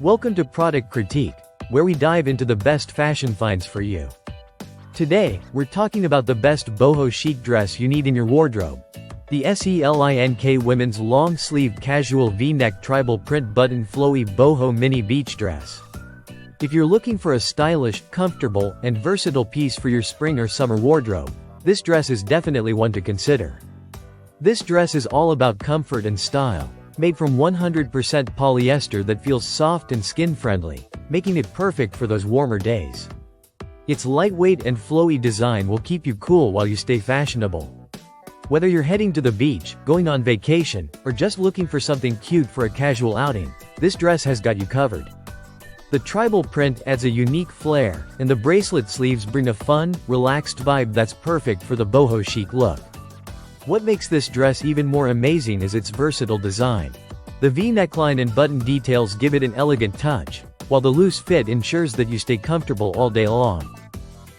Welcome to Product Critique, where we dive into the best fashion finds for you. Today, we're talking about the best boho chic dress you need in your wardrobe. The SELINK women's long-sleeved casual V-neck tribal print button flowy boho mini beach dress. If you're looking for a stylish, comfortable, and versatile piece for your spring or summer wardrobe, this dress is definitely one to consider. This dress is all about comfort and style, made from 100% polyester that feels soft and skin-friendly, making it perfect for those warmer days. Its lightweight and flowy design will keep you cool while you stay fashionable. Whether you're heading to the beach, going on vacation, or just looking for something cute for a casual outing, this dress has got you covered. The tribal print adds a unique flair, and the bracelet sleeves bring a fun, relaxed vibe that's perfect for the boho chic look. What makes this dress even more amazing is its versatile design. The V neckline and button details give it an elegant touch, while the loose fit ensures that you stay comfortable all day long.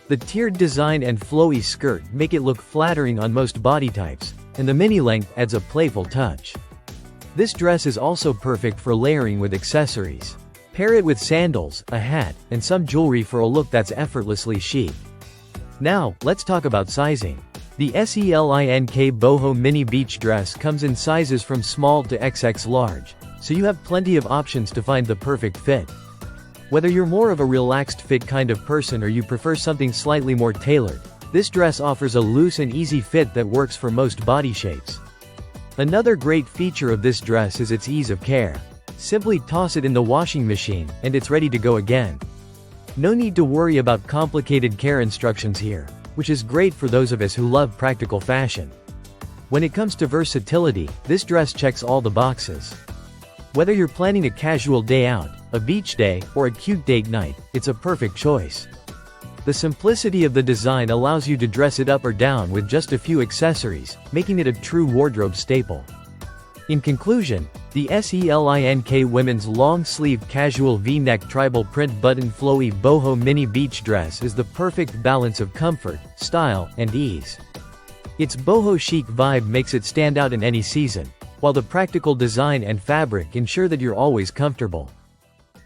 The tiered design and flowy skirt make it look flattering on most body types, and the mini length adds a playful touch. This dress is also perfect for layering with accessories. Pair it with sandals, a hat, and some jewelry for a look that's effortlessly chic. Now, let's talk about sizing. The SELINK boho mini beach dress comes in sizes from small to XX large, so you have plenty of options to find the perfect fit. Whether you're more of a relaxed fit kind of person or you prefer something slightly more tailored, this dress offers a loose and easy fit that works for most body shapes. Another great feature of this dress is its ease of care. Simply toss it in the washing machine, and it's ready to go again. No need to worry about complicated care instructions here, which is great for those of us who love practical fashion. When it comes to versatility, this dress checks all the boxes. Whether you're planning a casual day out, a beach day, or a cute date night, it's a perfect choice. The simplicity of the design allows you to dress it up or down with just a few accessories, making it a true wardrobe staple. In conclusion, the SELINK women's long-sleeved casual V-neck tribal print button flowy boho mini beach dress is the perfect balance of comfort, style, and ease. Its boho chic vibe makes it stand out in any season, while the practical design and fabric ensure that you're always comfortable.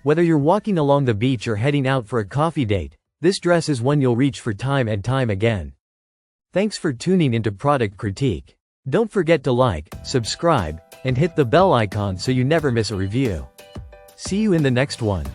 Whether you're walking along the beach or heading out for a coffee date, this dress is one you'll reach for time and time again. Thanks for tuning into Product Critique. Don't forget to like, subscribe, and hit the bell icon so you never miss a review. See you in the next one.